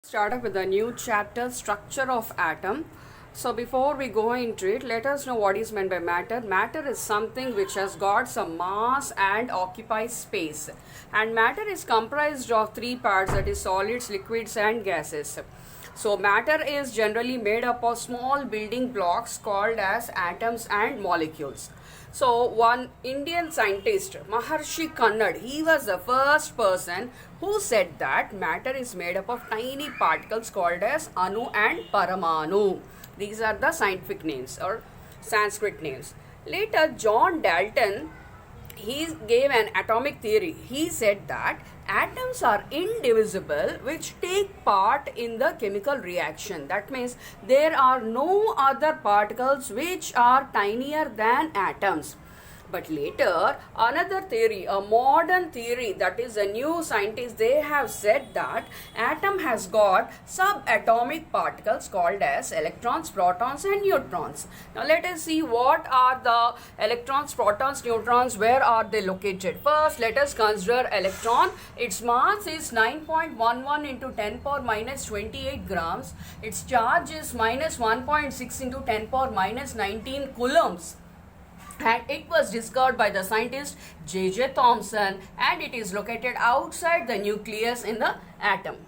Start up with a new chapter, structure of atom. So before we go into it, let us know what is meant by matter. Matter is something which has got some mass and occupies space, and matter is comprised of three parts, that is solids, liquids and gases. So matter is generally made up of small building blocks called as atoms and molecules. So one Indian scientist, Maharshi Kannad, he was the first person who said that matter is made up of tiny particles called as Anu and Paramanu. These are the scientific names or Sanskrit names. Later, John Dalton, he gave an atomic theory. He said that atoms are indivisible, which take part in the chemical reaction. That means there are no other particles which are tinier than atoms. But later, another theory, a modern theory, that is a new scientist, they have said that atom has got subatomic particles called as electrons, protons and neutrons. Now let us see what are the electrons, protons, neutrons, where are they located. First, let us consider electron. Its mass is 9.11 into 10 power minus 28 grams. Its charge is minus 1.6 into 10 power minus 19 coulombs. And it was discovered by the scientist J.J. Thomson, and it is located outside the nucleus in the atom.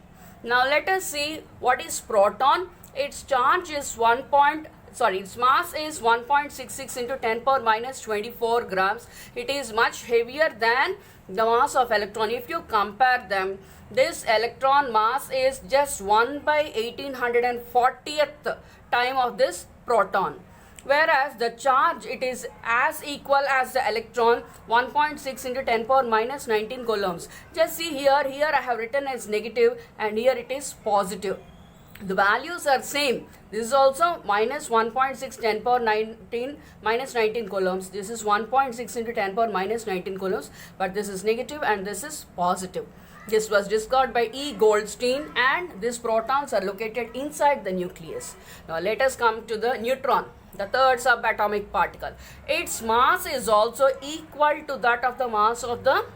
Now let us see what is proton. Its charge is its mass is 1.66 into 10 power minus 24 grams. It is much heavier than the mass of electron. If you compare them, this electron mass is just 1 by 1840th time of this proton. Whereas the charge, it is as equal as the electron, 1.6 into 10 power minus 19 coulombs. Just see here I have written as negative and here it is positive. The values are same. This is also minus 1.6 10 power 19 minus 19 coulombs. This is 1.6 into 10 power minus 19 coulombs, but this is negative and this is positive. This was discovered by E. Goldstein, and these protons are located inside the nucleus. Now let us come to the neutron, the third subatomic particle. Its mass is also equal to that of the mass of the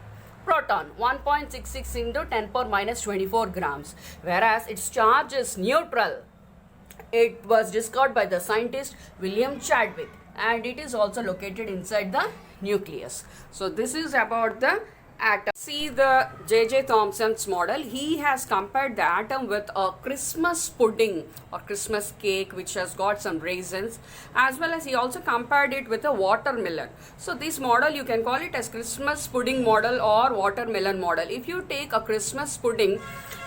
proton, 1.66 into 10 power minus 24 grams, whereas its charge is neutral. It was discovered by the scientist William Chadwick, and it is also located inside the nucleus. So this is about the atom. See the J.J. Thomson's model. He has compared the atom with a Christmas pudding or Christmas cake which has got some raisins, as well as he also compared it with a watermelon. So this model, you can call it as Christmas pudding model or watermelon model. If you take a Christmas pudding,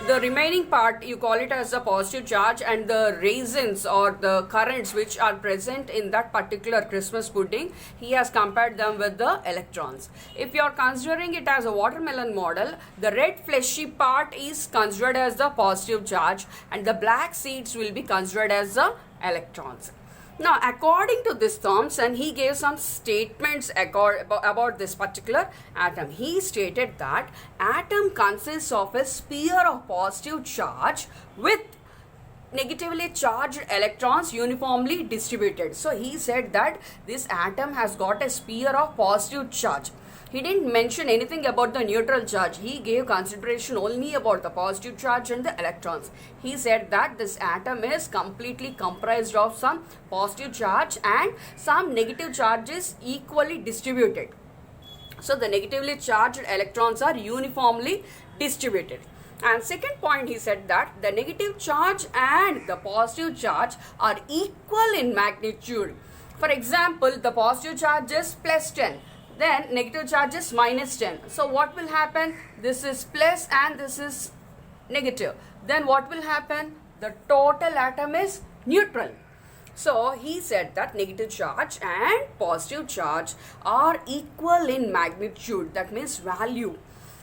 the remaining part you call it as a positive charge, and the raisins or the currents which are present in that particular Christmas pudding, he has compared them with the electrons. If you are considering it as a watermelon model, the red fleshy part is considered as the positive charge and the black seeds will be considered as the electrons. Now according to this Thomson, he gave some statements about this particular atom. He stated that atom consists of a sphere of positive charge with negatively charged electrons uniformly distributed. So he said that this atom has got a sphere of positive charge. He didn't mention anything about the neutral charge. He gave consideration only about the positive charge and the electrons. He said that this atom is completely comprised of some positive charge and some negative charges equally distributed. So the negatively charged electrons are uniformly distributed. And second point, he said that the negative charge and the positive charge are equal in magnitude. For example, the positive charge is plus 10. Then negative charge is minus 10. So what will happen? This is plus and this is negative. Then what will happen? The total atom is neutral. So he said that negative charge and positive charge are equal in magnitude. That means value.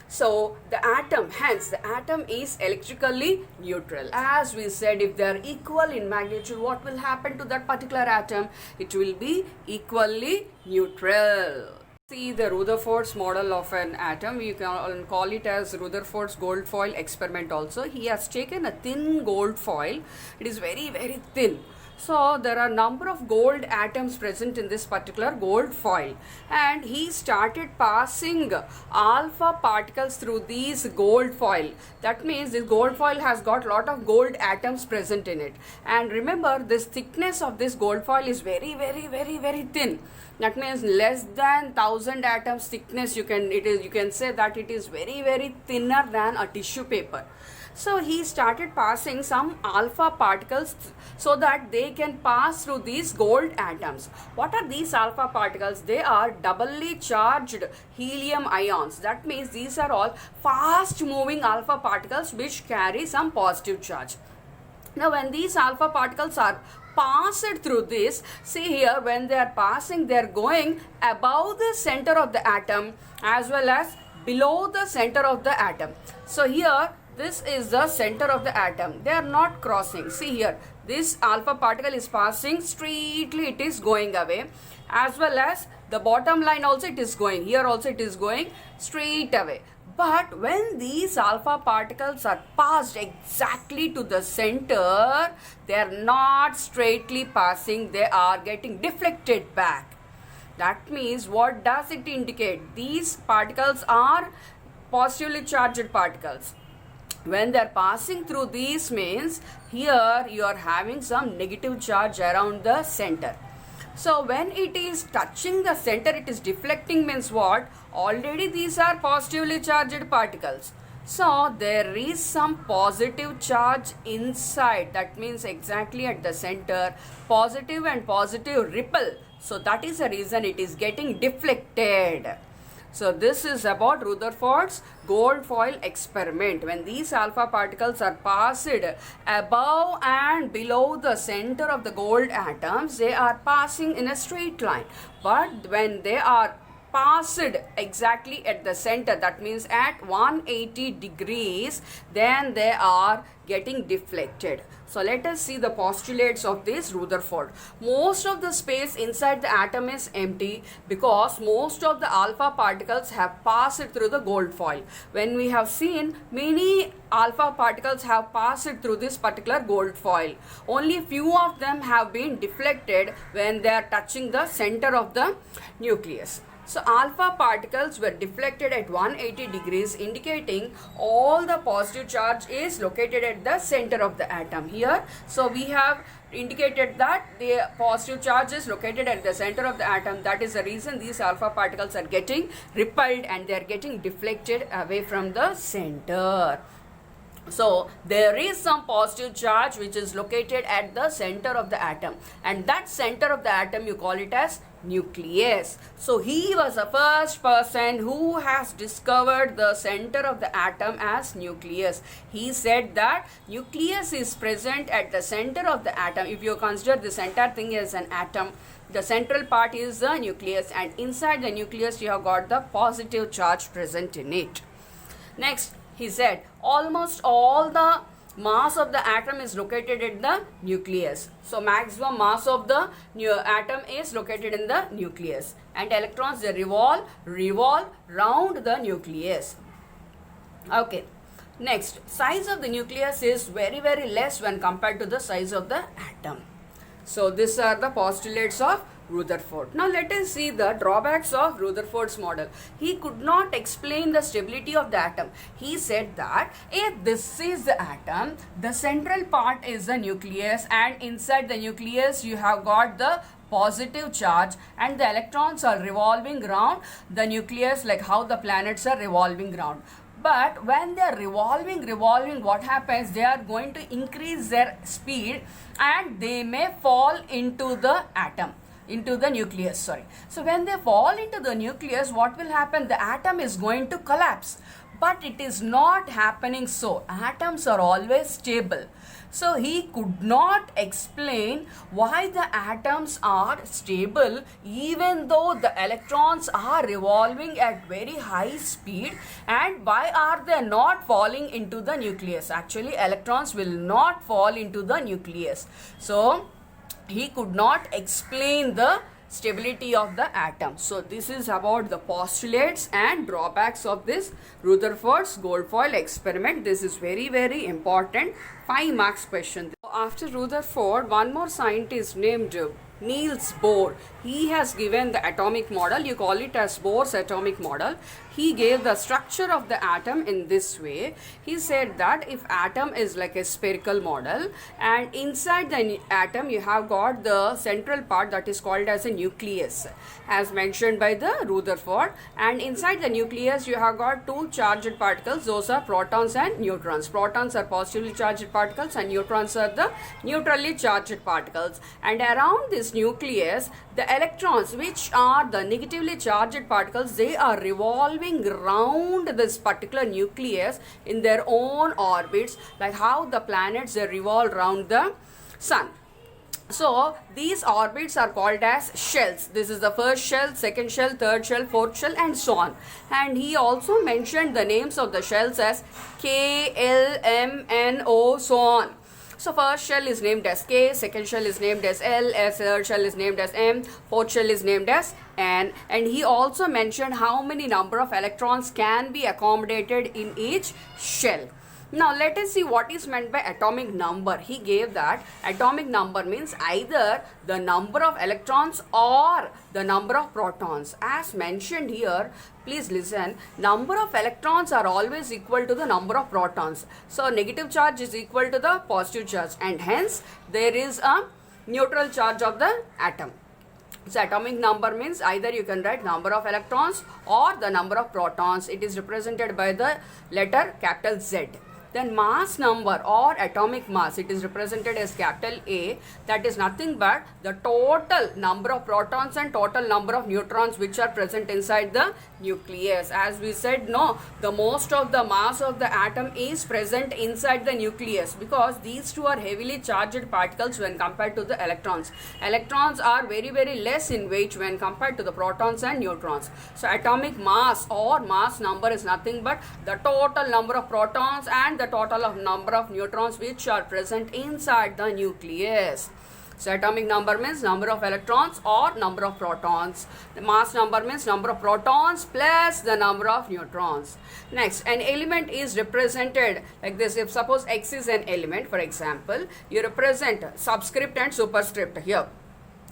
So the atom, hence the atom is electrically neutral. As we said, if they are equal in magnitude, what will happen to that particular atom? It will be equally neutral. See the Rutherford's model of an atom. You can call it as Rutherford's gold foil experiment also. He has taken a thin gold foil. It is very, very thin. So there are number of gold atoms present in this particular gold foil, and he started passing alpha particles through these gold foil. That means this gold foil has got lot of gold atoms present in it. And remember, this thickness of this gold foil is very thin. That means less than 1000 atoms thickness. You can say that it is very thinner than a tissue paper. So he started passing some alpha particles so that they can pass through these gold atoms. What are these alpha particles? They are doubly charged helium ions. That means these are all fast moving alpha particles which carry some positive charge. Now when these alpha particles are passed through this, see here, when they are passing, they are going above the center of the atom as well as below the center of the atom. So here, this is the center of the atom. They are not crossing. See here, this alpha particle is passing straightly, it is going away, as well as the bottom line also it is going. Here also it is going straight away. But when these alpha particles are passed exactly to the center, they are not straightly passing, they are getting deflected back. That means, what does it indicate? These particles are positively charged particles. When they are passing through these means, here you are having some negative charge around the center. So when it is touching the center, it is deflecting means what? Already these are positively charged particles. So there is some positive charge inside. That means exactly at the center, positive and positive ripple. So that is the reason it is getting deflected. So this is about Rutherford's gold foil experiment. When these alpha particles are passed above and below the center of the gold atoms, they are passing in a straight line. But when they are passed exactly at the center, that means at 180 degrees, then they are getting deflected. So let us see the postulates of this Rutherford. Most of the space inside the atom is empty because most of the alpha particles have passed through the gold foil. When we have seen, many alpha particles have passed through this particular gold foil. Only few of them have been deflected when they are touching the center of the nucleus. So alpha particles were deflected at 180 degrees, indicating all the positive charge is located at the center of the atom here. So we have indicated that the positive charge is located at the center of the atom. That is the reason these alpha particles are getting repelled and they are getting deflected away from the center. So there is some positive charge which is located at the center of the atom, and that center of the atom you call it as nucleus. So he was the first person who has discovered the center of the atom as nucleus. He said that nucleus is present at the center of the atom. If you consider this entire thing as an atom, the central part is the nucleus, and inside the nucleus you have got the positive charge present in it. Next, he said almost all the mass of the atom is located at the nucleus. So maximum mass of the atom is located in the nucleus, and electrons, they revolve round the nucleus. Okay. Next, size of the nucleus is very less when compared to the size of the atom. So these are the postulates of Rutherford. Now let us see the drawbacks of Rutherford's model. He could not explain the stability of the atom. He said that if this is the atom, the central part is the nucleus, and inside the nucleus you have got the positive charge, and the electrons are revolving around the nucleus like how the planets are revolving around. But when they are revolving, what happens? They are going to increase their speed and they may fall into the atom, into the nucleus, sorry. So when they fall into the nucleus, what will happen? The atom is going to collapse. But it is not happening so. Atoms are always stable. So he could not explain why the atoms are stable even though the electrons are revolving at very high speed, and why are they not falling into the nucleus. Actually, electrons will not fall into the nucleus. So he could not explain the stability of the atom. So this is about the postulates and drawbacks of this Rutherford's gold foil experiment. This is very important 5 marks question. after Rutherford, one more scientist named Niels Bohr. He has given the atomic model. You call it as Bohr's atomic model. He gave the structure of the atom in this way. He said that if atom is like a spherical model, and inside the atom you have got the central part that is called as a nucleus, as mentioned by the Rutherford, and inside the nucleus you have got two charged particles. Those are protons and neutrons. Protons are positively charged particles and neutrons are the neutrally charged particles. And around this nucleus, the electrons, which are the negatively charged particles, they are revolving around this particular nucleus in their own orbits, like how the planets revolve around the sun. So these orbits are called as shells. This is the first shell, second shell, third shell, fourth shell, and so on. And he also mentioned the names of the shells as K, L, M, N, O, so on. So first shell is named as K, second shell is named as L, third shell is named as M, fourth shell is named as N. And he also mentioned how many number of electrons can be accommodated in each shell. Now let us see what is meant by atomic number. He gave that atomic number means either the number of electrons or the number of protons. As mentioned here, please listen, number of electrons are always equal to the number of protons. So negative charge is equal to the positive charge, and hence there is a neutral charge of the atom. So atomic number means either you can write number of electrons or the number of protons. It is represented by the letter capital Z. Then mass number or atomic mass, it is represented as capital A. That is nothing but the total number of protons and total number of neutrons which are present inside the nucleus. As we said, no, the most of the mass of the atom is present inside the nucleus, because these two are heavily charged particles when compared to the electrons. Electrons are very less in weight when compared to the protons and neutrons. So atomic mass or mass number is nothing but the total number of protons and the total of number of neutrons which are present inside the nucleus. So atomic number means number of electrons or number of protons. The mass number means number of protons plus the number of neutrons. Next, an element is represented like this. If suppose X is an element, for example, you represent subscript and superscript here.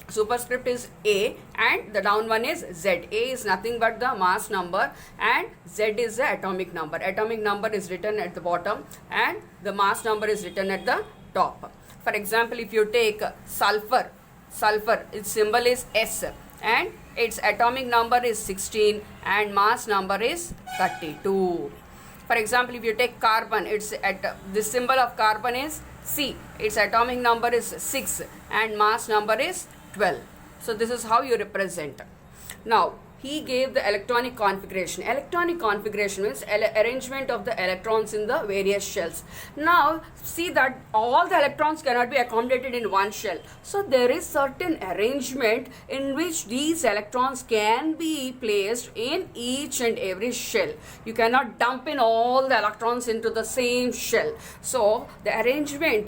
Superscript is A and the down one is Z. A is nothing but the mass number and Z is the atomic number. Atomic number is written at the bottom and the mass number is written at the top. For example, if you take sulfur, its symbol is S and its atomic number is 16 and mass number is 32. For example, if you take carbon, the symbol of carbon is C. Its atomic number is 6 and mass number is 12. So this is how you represent. Now he gave the electronic configuration. Electronic configuration means arrangement of the electrons in the various shells. Now see that all the electrons cannot be accommodated in one shell. So there is certain arrangement in which these electrons can be placed in each and every shell. You cannot dump in all the electrons into the same shell. So the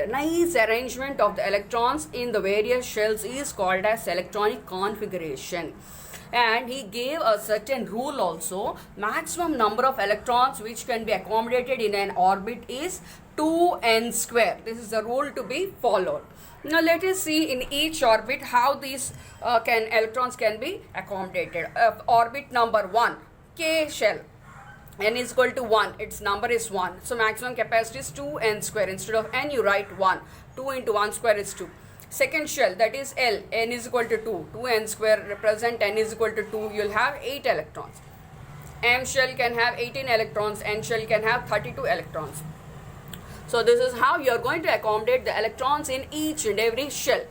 nice arrangement of the electrons in the various shells is called as electronic configuration. And he gave a certain rule also. Maximum number of electrons which can be accommodated in an orbit is 2n square. This is the rule to be followed. Now let us see in each orbit how these electrons can be accommodated. Orbit number 1, K shell. N is equal to 1. Its number is 1. So maximum capacity is 2n square. Instead of n you write 1. 2 into 1 square is 2. Second shell, that is L, n is equal to 2. 2n square represent n is equal to 2. You will have 8 electrons. M shell can have 18 electrons. N shell can have 32 electrons. So this is how you are going to accommodate the electrons in each and every shell.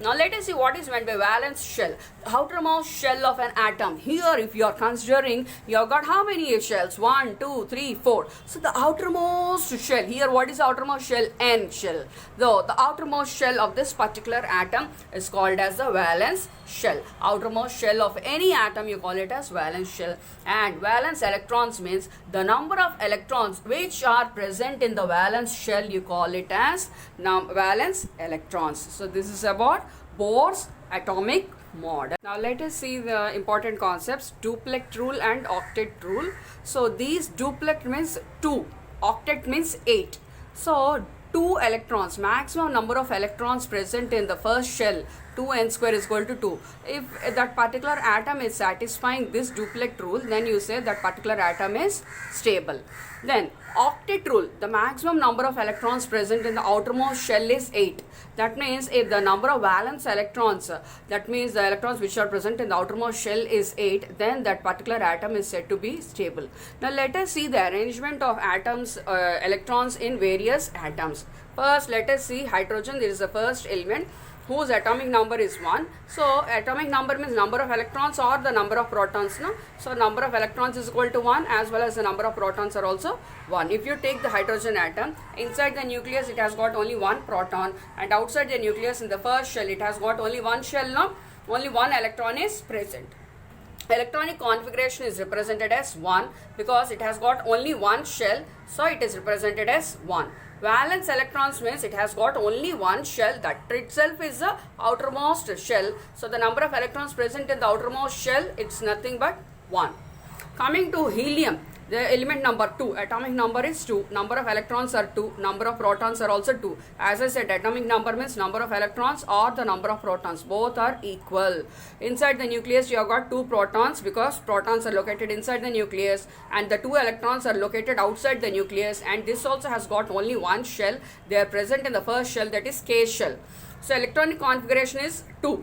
Now let us see what is meant by valence shell. The outermost shell of an atom. Here if you are considering, you have got how many shells? 1, 2, 3, 4. So the outermost shell. Here what is the outermost shell? N shell. Though the outermost shell of this particular atom is called as the valence shell. Outermost shell of any atom you call it as valence shell. And valence electrons means the number of electrons which are present in the valence shell, you call it as valence electrons. So this is about Bohr's atomic model. Now let us see the important concepts, duplet rule and octet rule. So these duplet means 2, octet means 8. So 2 electrons, maximum number of electrons present in the first shell, 2n square is equal to 2. If that particular atom is satisfying this duplex rule, then you say that particular atom is stable. Then octet rule, the maximum number of electrons present in the outermost shell is 8. That means if the number of valence electrons, that means the electrons which are present in the outermost shell is 8, then that particular atom is said to be stable. Now let us see the arrangement of atoms, electrons in various atoms. First let us see hydrogen. There is the first element whose atomic number is 1. So atomic number means number of electrons or the number of protons. No? So number of electrons is equal to 1 as well as the number of protons are also 1. If you take the hydrogen atom, inside the nucleus it has got only one proton, and outside the nucleus in the first shell it has got only one shell. No? Only one electron is present. Electronic configuration is represented as 1 because it has got only one shell, so it is represented as 1. Valence electrons means it has got only one shell, that itself is the outermost shell. So the number of electrons present in the outermost shell, it's nothing but 1. Coming to helium, the element number 2, atomic number is 2, number of electrons are 2, number of protons are also 2. As I said, atomic number means number of electrons or the number of protons, both are equal. Inside the nucleus you have got 2 protons because protons are located inside the nucleus, and the 2 electrons are located outside the nucleus, and this also has got only one shell. They are present in the first shell, that is K shell. So electronic configuration is 2.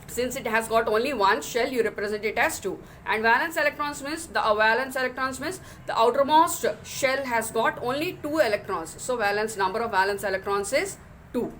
Since it has got only one shell, you represent it as 2. And valence electrons means the outermost shell has got only 2 electrons. So number of valence electrons is 2.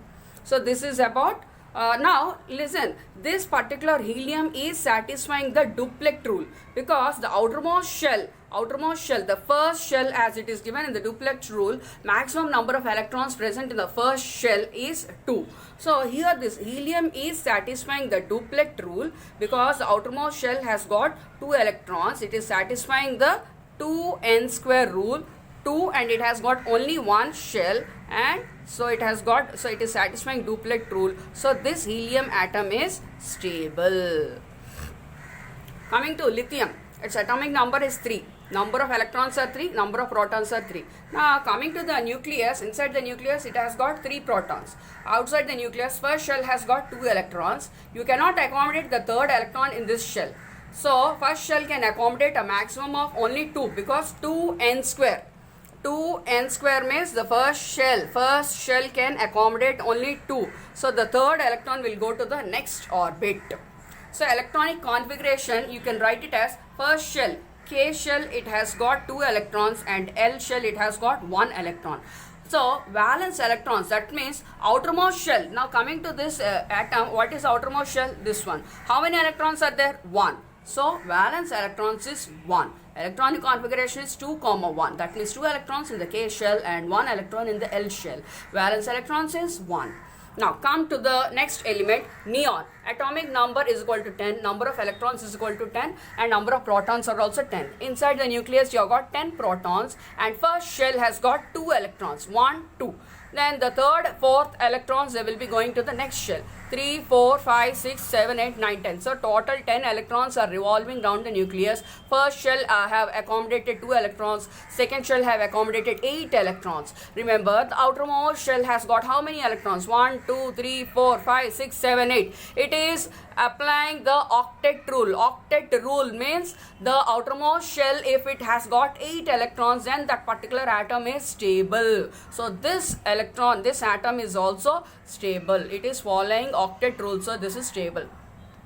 So this is about now listen, this particular helium is satisfying the duplex rule because the outermost shell, the first shell as it is given in the duplex rule, maximum number of electrons present in the first shell is 2. So here this helium is satisfying the duplex rule because the outermost shell has got 2 electrons. It is satisfying the 2n square rule, 2, and it has got only one shell, and so it is satisfying duplex rule. So this helium atom is stable. Coming to lithium, its atomic number is 3. Number of electrons are 3, number of protons are 3. Now coming to the nucleus, inside the nucleus it has got 3 protons. Outside the nucleus, first shell has got 2 electrons. You cannot accommodate the third electron in this shell. So first shell can accommodate a maximum of only 2 because 2n square. 2n square means the first shell can accommodate only 2. So the third electron will go to the next orbit. So electronic configuration, you can write it as first shell, K shell, it has got 2 electrons, and L shell, it has got 1 electron. So valence electrons, that means outermost shell. Now coming to this atom, what is outermost shell? This one. How many electrons are there? 1. So valence electrons is 1. Electronic configuration is 2, 1. That means 2 electrons in the K shell and 1 electron in the L shell. Valence electrons is 1. Now come to the next element, neon. Atomic number is equal to 10, number of electrons is equal to 10, and number of protons are also 10. Inside the nucleus you have got 10 protons, and first shell has got 2 electrons, 1, 2. Then the third, fourth electrons, they will be going to the next shell. 3, 4, 5, 6, 7, 8, 9, 10. So total 10 electrons are revolving around the nucleus. First shell have accommodated 2 electrons. Second shell have accommodated 8 electrons. Remember, the outermost shell has got how many electrons? 1, 2, 3, 4, 5, 6, 7, 8. It is applying the octet rule. Octet rule means the outermost shell, if it has got 8 electrons, then that particular atom is stable. So this atom is also stable. It is following octet rule, so this is stable.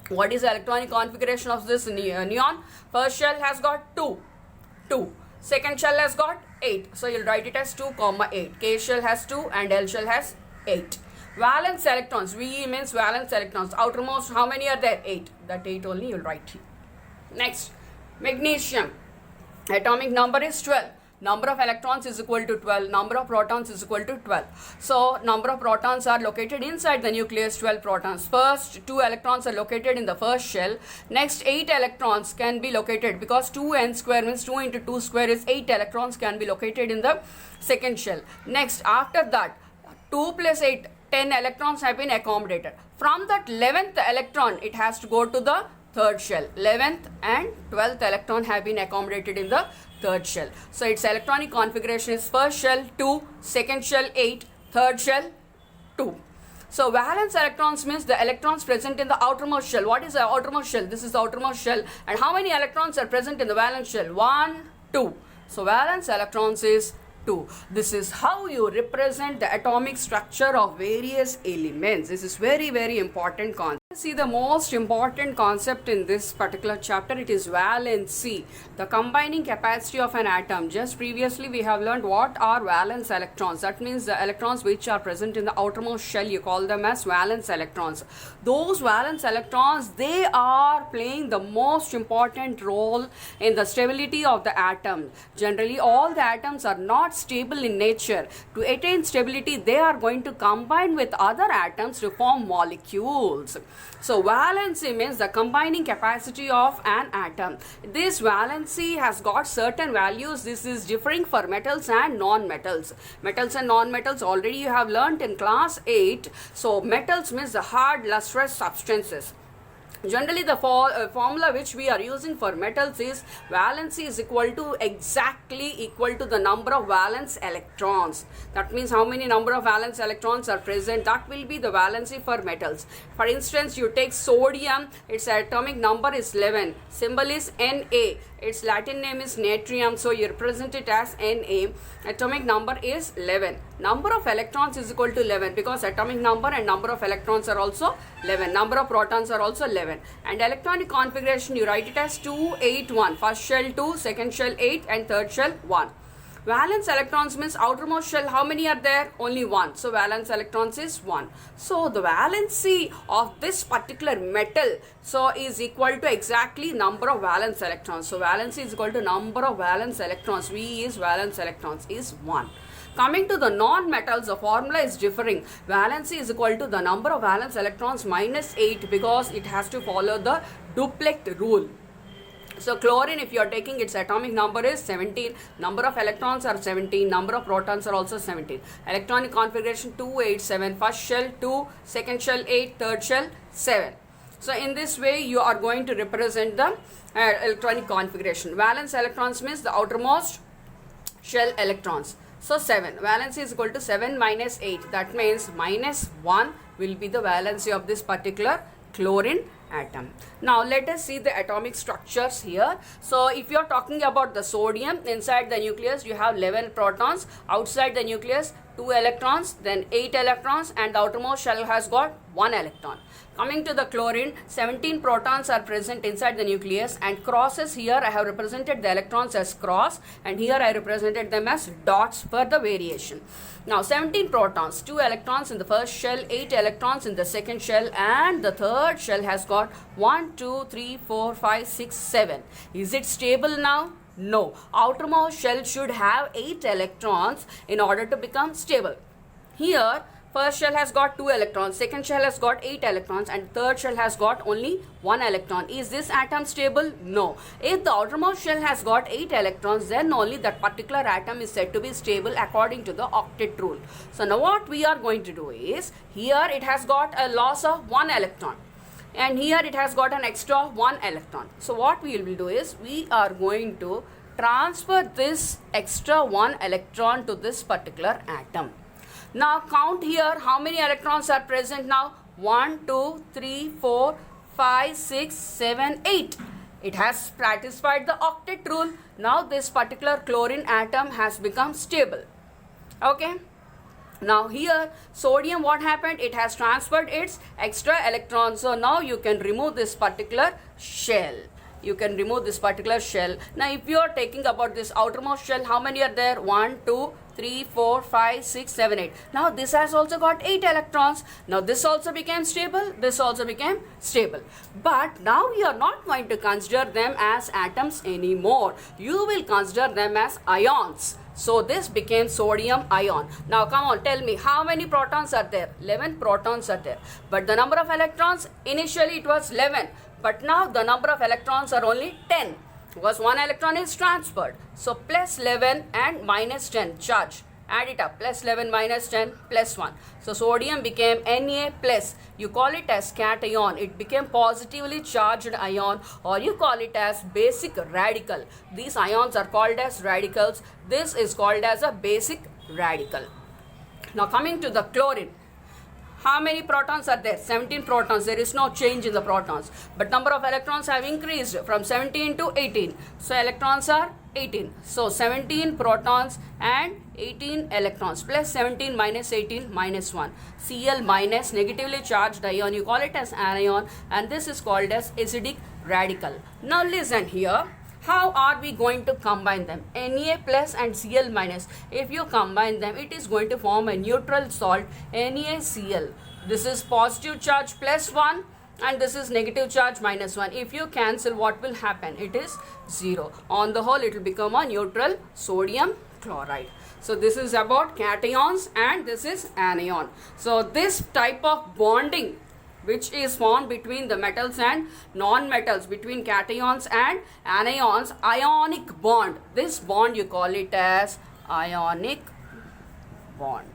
What is the electronic configuration of this neon? First shell has got 2. Second shell has got 8. So you'll write it as 2, 8. K shell has 2 and L shell has 8. Valence electrons, V means valence electrons. Outermost, how many are there? 8. That 8 only you'll write here. Next, magnesium. Atomic number is 12. Number of electrons is equal to 12. Number of protons is equal to 12. So number of protons are located inside the nucleus, 12 protons. First 2 electrons are located in the first shell. Next 8 electrons can be located because 2n square means 2 into 2 square is 8 electrons can be located in the second shell. Next, after that, 2 plus 8, 10 electrons have been accommodated. From that 11th electron, it has to go to the third shell. 11th and 12th electron have been accommodated in the third shell. So its electronic configuration is first shell 2, second shell 8, third shell 2. So valence electrons means the electrons present in the outermost shell. What is the outermost shell? This is the outermost shell. And how many electrons are present in the valence shell? 1, 2. So valence electrons is 2. This is how you represent the atomic structure of various elements. This is very, very important concept. See the most important concept in this particular chapter, it is valency, the combining capacity of an atom. Just previously we have learned what are valence electrons. That means the electrons which are present in the outermost shell, you call them as valence electrons. Those valence electrons, they are playing the most important role in the stability of the atom. Generally all the atoms are not stable in nature. To attain stability, they are going to combine with other atoms to form molecules. So valency means the combining capacity of an atom. This valency has got certain values. This is differing for metals and non-metals. Metals and non-metals already you have learnt in class 8. So metals means the hard lustrous substances. Generally the formula which we are using for metals is valency is exactly equal to the number of valence electrons. That means how many number of valence electrons are present, that will be the valency for metals. For instance, you take sodium, its atomic number is 11, symbol is Na, its Latin name is natrium, so you represent it as Na. Atomic number is 11. Number of electrons is equal to 11 because atomic number and number of electrons are also 11. Number of protons are also 11. And electronic configuration, you write it as 2, 8, 1. First shell 2, second shell 8 and third shell 1. Valence electrons means outermost shell, how many are there? Only 1. So valence electrons is 1. So the valency of this particular metal is equal to exactly number of valence electrons. So valency is equal to number of valence electrons. V is valence electrons is 1. Coming to the non-metals, the formula is differing. Valency is equal to the number of valence electrons minus 8 because it has to follow the duplet rule. So chlorine, if you are taking its atomic number is 17, number of electrons are 17, number of protons are also 17. Electronic configuration 287, first shell 2, second shell 8, third shell 7. So in this way you are going to represent the electronic configuration. Valence electrons means the outermost shell electrons. So 7. Valency is equal to 7 minus 8. That means minus 1 will be the valency of this particular chlorine atom. Now let us see the atomic structures here. So if you are talking about the sodium, inside the nucleus you have 11 protons, outside the nucleus 2 electrons, then 8 electrons, and the outermost shell has got 1 electron. Coming to the chlorine, 17 protons are present inside the nucleus, and crosses here I have represented the electrons as cross, and here I represented them as dots for the variation. Now 17 protons, 2 electrons in the first shell, 8 electrons in the second shell, and the third shell has got 1, 2, 3, 4, 5, 6, 7. Is it stable now? No. Outermost shell should have 8 electrons in order to become stable. Here first shell has got 2 electrons, second shell has got 8 electrons, and third shell has got only 1 electron. Is this atom stable? No. If the outermost shell has got 8 electrons, then only that particular atom is said to be stable according to the octet rule. So now what we are going to do is, here it has got a loss of 1 electron, and here it has got an extra 1 electron. So what we will do is, we are going to transfer this extra 1 electron to this particular atom. Now count here how many electrons are present now. 1, 2, 3, 4, 5, 6, 7, 8. It has satisfied the octet rule. Now this particular chlorine atom has become stable. Okay. Now here sodium, what happened? It has transferred its extra electrons. So now you can remove this particular shell. You can remove this particular shell. Now if you are taking about this outermost shell, how many are there? 1, 2, 3, 4, 5, 6, 7, 8. Now this has also got 8 electrons. Now this also became stable. This also became stable. But now we are not going to consider them as atoms anymore. You will consider them as ions. So this became sodium ion. Now come on, tell me how many protons are there? 11 protons are there. But the number of electrons, initially it was 11. But now the number of electrons are only 10. Because 1 electron is transferred. So plus 11 and minus 10 charge. Add it up. Plus 11 minus 10 plus 1. So sodium became Na plus. You call it as cation. It became positively charged ion, or you call it as basic radical. These ions are called as radicals. This is called as a basic radical. Now coming to the chlorine. How many protons are there? 17 protons. There is no change in the protons. But number of electrons have increased from 17 to 18. So electrons are 18. So 17 protons and 18 electrons plus 17 minus 18 minus 1. Cl minus, negatively charged ion. You call it as anion, and this is called as acidic radical. Now listen here. How are we going to combine them? Na plus and Cl minus. If you combine them, it is going to form a neutral salt, NaCl. This is positive charge plus 1 and this is negative charge minus 1. If you cancel, what will happen? It is 0. On the whole, it will become a neutral sodium chloride. So this is about cations and this is anion. So this type of bonding which is formed between the metals and non-metals, between cations and anions, ionic bond. This bond you call it as ionic bond.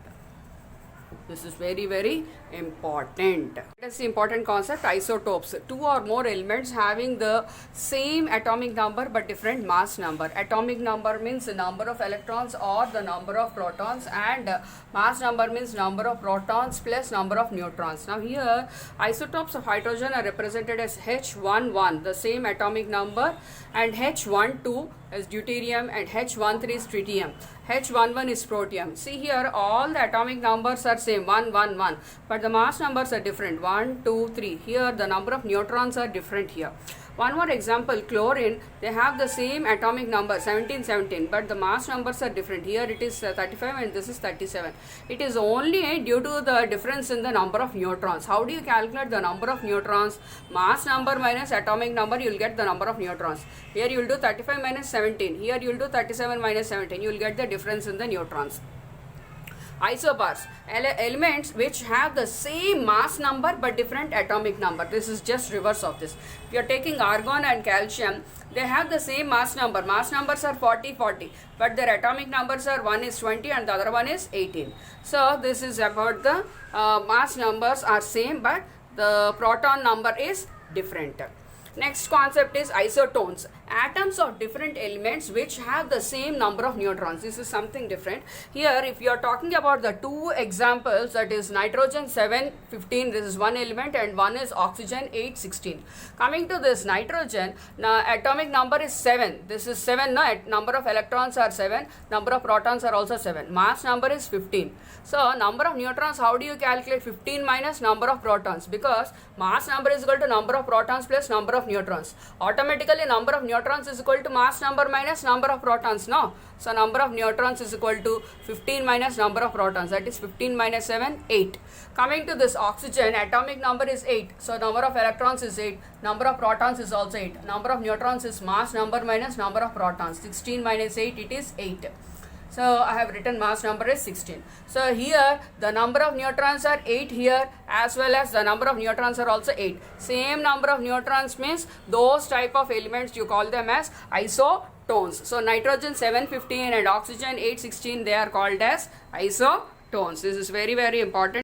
This is very, very important. That's the important concept, isotopes. Two or more elements having the same atomic number but different mass number. Atomic number means the number of electrons or the number of protons, and mass number means number of protons plus number of neutrons. Now here isotopes of hydrogen are represented as H11, the same atomic number, and H12 is deuterium and H13 is tritium. H11 is protium. See here, all the atomic numbers are same, 1, 1, 1, but the mass numbers are different, 1, 2, 3. Here the number of neutrons are different here. One more example, chlorine, they have the same atomic number, 17, 17, but the mass numbers are different. Here it is 35 and this is 37. It is only due to the difference in the number of neutrons. How do you calculate the number of neutrons? Mass number minus atomic number, you will get the number of neutrons. Here you will do 35 minus 17. Here you will do 37 minus 17. You will get the difference in the neutrons. Isobars, elements which have the same mass number but different atomic number. This is just reverse of this. If you are taking argon and calcium, they have the same mass number. Mass numbers are 40, 40, but their atomic numbers are, one is 20 and the other one is 18. So this is about the mass numbers are same but the proton number is different. Next concept is isotones, atoms of different elements which have the same number of neutrons. This is something different. Here if you are talking about the two examples, that is nitrogen 715, this is one element, and one is oxygen 816. Coming to this nitrogen, now atomic number is 7. This is 7, no? Number of electrons are 7, number of protons are also 7. Mass number is 15. So number of neutrons, how do you calculate 15 minus number of protons? Because mass number is equal to number of protons plus number of neutrons. Automatically number of neutrons is equal to mass number minus number of protons, no? So number of neutrons is equal to 15 minus number of protons, that is 15 minus 7, 8. Coming to this oxygen, atomic number is 8. So number of electrons is 8, number of protons is also 8. Number of neutrons is mass number minus number of protons. 16 minus 8, it is 8. So I have written mass number is 16. So here the number of neutrons are 8 here, as well as the number of neutrons are also 8. Same number of neutrons means those type of elements you call them as isotones. So nitrogen 715 and oxygen 816, they are called as isotones. This is very, very important.